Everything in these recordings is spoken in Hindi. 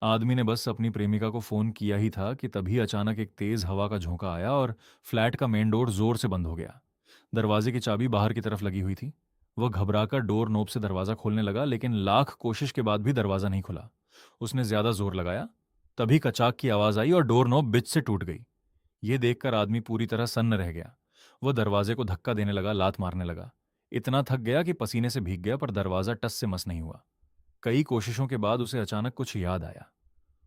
आदमी ने बस अपनी प्रेमिका को फोन किया ही था कि तभी अचानक एक तेज हवा का झोंका आया और फ्लैट का मेन डोर जोर से बंद हो गया। दरवाजे की चाबी बाहर की तरफ लगी हुई थी। वह घबराकर डोर नोब से दरवाजा खोलने लगा, लेकिन लाख कोशिश के बाद भी दरवाजा नहीं खुला। उसने ज्यादा जोर लगाया, तभी कचाक की आवाज आई और डोर नोब बिच से टूट गई। यह देखकर आदमी पूरी तरह सन्न रह गया। वह दरवाजे को धक्का देने लगा, लात मारने लगा। इतना थक गया कि पसीने से भीग गया, पर दरवाजा टस से मस नहीं हुआ। कई कोशिशों के बाद उसे अचानक कुछ याद आया।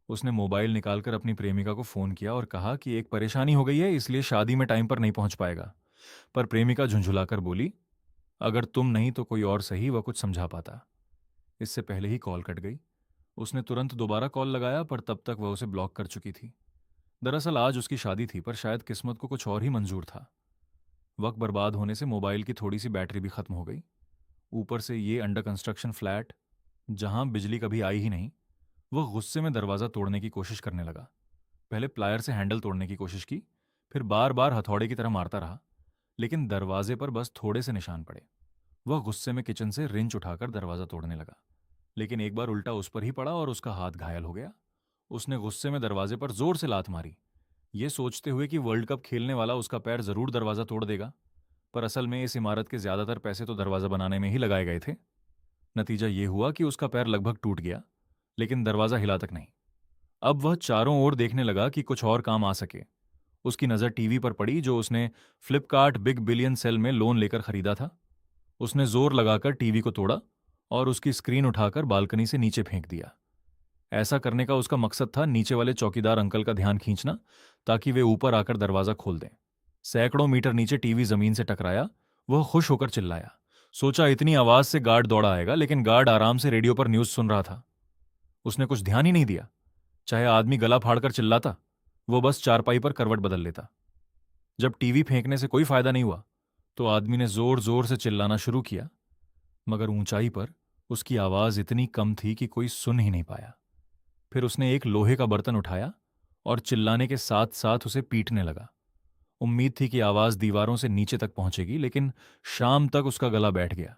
उसने मोबाइल निकालकर अपनी प्रेमिका को फोन किया और कहा कि एक परेशानी हो गई है, इसलिए शादी में टाइम पर नहीं पहुंच पाएगा। पर प्रेमिका झुंझुलाकर बोली, अगर तुम नहीं तो कोई और सही, वह कुछ समझा पाता। इससे पहले ही कॉल कट गई। उसने तुरंत दोबारा कॉल लगाया, पर तब तक वह उसे ब्लॉक कर चुकी थी। दरअसल आज उसकी शादी थी, पर शायद किस्मत को कुछ और ही मंजूर था। वक्त बर्बाद होने से मोबाइल की थोड़ी सी बैटरी भी खत्म हो गई। ऊपर से ये अंडर कंस्ट्रक्शन फ्लैट, जहां बिजली कभी आई ही नहीं। वह गुस्से में दरवाजा तोड़ने की कोशिश करने लगा। पहले प्लायर से हैंडल तोड़ने की कोशिश की, फिर बार बार हथौड़े की तरह मारता रहा, लेकिन दरवाजे पर बस थोड़े से निशान पड़े। वह गुस्से में किचन से रिंच उठाकर दरवाजा तोड़ने लगा, लेकिन एक बार उल्टा उस पर ही पड़ा और उसका हाथ घायल हो गया। उसने गुस्से में दरवाजे पर जोर से लात मारी, ये सोचते हुए कि वर्ल्ड कप खेलने वाला उसका पैर जरूर दरवाजा तोड़ देगा। पर असल में इस इमारत के ज्यादातर पैसे तो दरवाजा बनाने में ही लगाए गए थे। नतीजा ये हुआ कि उसका पैर लगभग टूट गया, लेकिन दरवाजा हिला तक नहीं। अब वह चारों ओर देखने लगा कि कुछ और काम आ सके। उसकी नज़र टीवी पर पड़ी, जो उसने फ्लिपकार्ट बिग बिलियन सेल में लोन लेकर खरीदा था। उसने जोर लगाकर टीवी को तोड़ा और उसकी स्क्रीन उठाकर बालकनी से नीचे फेंक दिया। ऐसा करने का उसका मकसद था नीचे वाले चौकीदार अंकल का ध्यान खींचना, ताकि वे ऊपर आकर दरवाजा खोल दें। सैकड़ों मीटर नीचे टीवी जमीन से टकराया। वह खुश होकर चिल्लाया। सोचा इतनी आवाज से गार्ड दौड़ा आएगा, लेकिन गार्ड आराम से रेडियो पर न्यूज सुन रहा था। उसने कुछ ध्यान ही नहीं दिया। चाहे आदमी गला फाड़कर चिल्लाता, वो बस चारपाई पर करवट बदल लेता। जब टीवी फेंकने से कोई फायदा नहीं हुआ, तो आदमी ने जोर जोर से चिल्लाना शुरू किया, मगर ऊंचाई पर उसकी आवाज इतनी कम थी कि कोई सुन ही नहीं पाया। फिर उसने एक लोहे का बर्तन उठाया और चिल्लाने के साथ साथ उसे पीटने लगा। उम्मीद थी कि आवाज दीवारों से नीचे तक पहुंचेगी, लेकिन शाम तक उसका गला बैठ गया।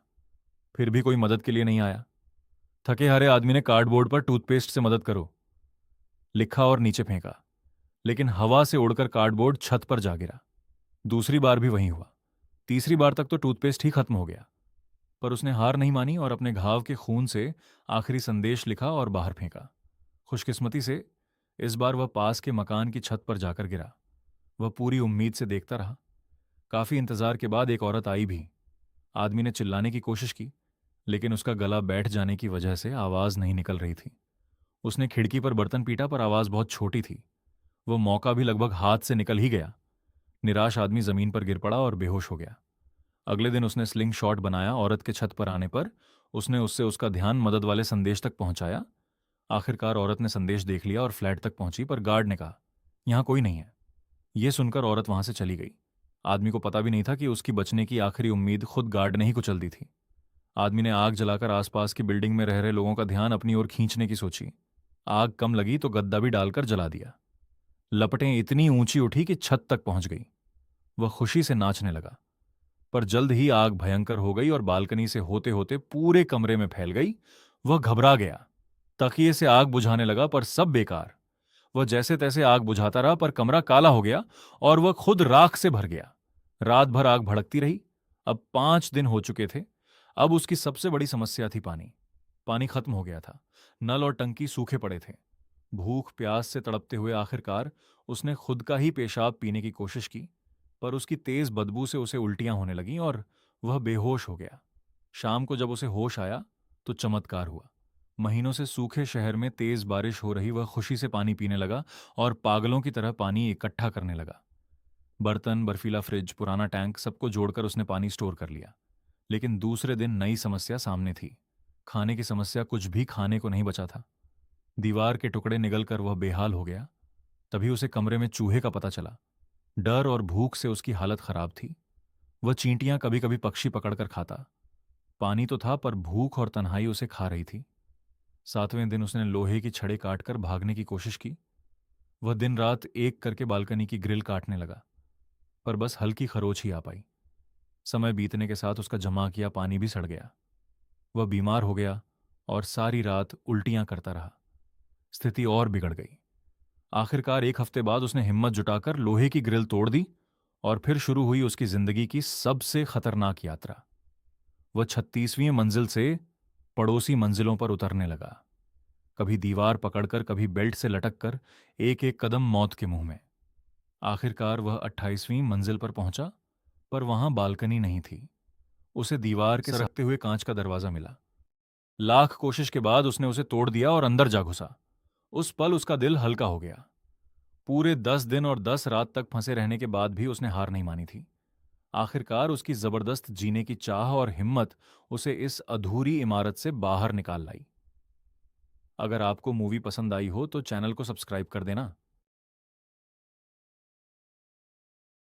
फिर भी कोई मदद के लिए नहीं आया। थके हारे आदमी ने कार्डबोर्ड पर टूथपेस्ट से मदद करो लिखा और नीचे फेंका, लेकिन हवा से उड़कर कार्डबोर्ड छत पर जा गिरा। दूसरी बार भी वही हुआ। तीसरी बार तक तो टूथपेस्ट ही खत्म हो गया। पर उसने हार नहीं मानी और अपने घाव के खून से आखिरी संदेश लिखा और बाहर फेंका। खुशकिस्मती से इस बार वह पास के मकान की छत पर जाकर गिरा। वह पूरी उम्मीद से देखता रहा। काफी इंतजार के बाद एक औरत आई भी। आदमी ने चिल्लाने की कोशिश की, लेकिन उसका गला बैठ जाने की वजह से आवाज नहीं निकल रही थी। उसने खिड़की पर बर्तन पीटा, पर आवाज बहुत छोटी थी। वो मौका भी लगभग हाथ से निकल ही गया। निराश आदमी जमीन पर गिर पड़ा और बेहोश हो गया। अगले दिन उसने स्लिंग शॉट बनाया। औरत के छत पर आने पर उसने उससे उसका ध्यान मदद वाले संदेश तक पहुंचाया। आखिरकार औरत ने संदेश देख लिया और फ्लैट तक पहुंची, पर गार्ड ने कहा, यहां कोई नहीं है। यह सुनकर औरत वहां से चली गई। आदमी को पता भी नहीं था कि उसकी बचने की आखिरी उम्मीद खुद गार्ड ने ही कुचल दी थी। आदमी ने आग जलाकर आसपास की बिल्डिंग में रह रहे लोगों का ध्यान अपनी ओर खींचने की सोची। आग कम लगी तो गद्दा भी डालकर जला दिया। लपटें इतनी ऊंची उठी कि छत तक पहुंच गई। वह खुशी से नाचने लगा। पर जल्द ही आग भयंकर हो गई और बालकनी से होते होते पूरे कमरे में फैल गई। वह घबरा गया। तकिए से आग बुझाने लगा, पर सब बेकार। वह जैसे तैसे आग बुझाता रहा, पर कमरा काला हो गया और वह खुद राख से भर गया। रात भर आग भड़कती रही। अब 5 दिन हो चुके थे। अब उसकी सबसे बड़ी समस्या थी पानी। पानी खत्म हो गया था। नल और टंकी सूखे पड़े थे। भूख प्यास से तड़पते हुए आखिरकार उसने खुद का ही पेशाब पीने की कोशिश की, पर उसकी तेज बदबू से उसे उल्टियां होने लगीं और वह बेहोश हो गया। शाम को जब उसे होश आया तो चमत्कार हुआ। महीनों से सूखे शहर में तेज बारिश हो रही। वह खुशी से पानी पीने लगा और पागलों की तरह पानी इकट्ठा करने लगा। बर्तन, बर्फीला फ्रिज, पुराना टैंक, सबको जोड़कर उसने पानी स्टोर कर लिया। लेकिन दूसरे दिन नई समस्या सामने थी। खाने की समस्या। कुछ भी खाने को नहीं बचा था। दीवार के टुकड़े निगलकर वह बेहाल हो गया। तभी उसे कमरे में चूहे का पता चला। डर और भूख से उसकी हालत खराब थी। वह चींटियां कभी कभी पक्षी पकड़कर खाता। पानी तो था, पर भूख और तन्हाई उसे खा रही थी। 7वें दिन उसने लोहे की छड़ें काटकर भागने की कोशिश की। वह दिन रात एक करके बालकनी की ग्रिल काटने लगा, पर बस हल्की खरोच ही आ पाई। समय बीतने के साथ उसका जमा किया पानी भी सड़ गया। वह बीमार हो गया और सारी रात उल्टियां करता रहा। स्थिति और बिगड़ गई। आखिरकार 1 हफ्ते बाद उसने हिम्मत जुटाकर लोहे की ग्रिल तोड़ दी और फिर शुरू हुई उसकी जिंदगी की सबसे खतरनाक यात्रा। वह 36वीं मंजिल से पड़ोसी मंजिलों पर उतरने लगा, कभी दीवार पकड़कर, कभी बेल्ट से लटककर, एक एक कदम मौत के मुंह में। आखिरकार वह 28वीं मंजिल पर पहुंचा, पर वहां बालकनी नहीं थी। उसे दीवार के सरकते हुए कांच का दरवाजा मिला। लाख कोशिश के बाद उसने उसे तोड़ दिया और अंदर जा घुसा। उस पल उसका दिल हल्का हो गया। पूरे 10 दिन और 10 रात तक फंसे रहने के बाद भी उसने हार नहीं मानी थी। आखिरकार उसकी जबरदस्त जीने की चाह और हिम्मत उसे इस अधूरी इमारत से बाहर निकाल लाई। अगर आपको मूवी पसंद आई हो तो चैनल को सब्सक्राइब कर देना।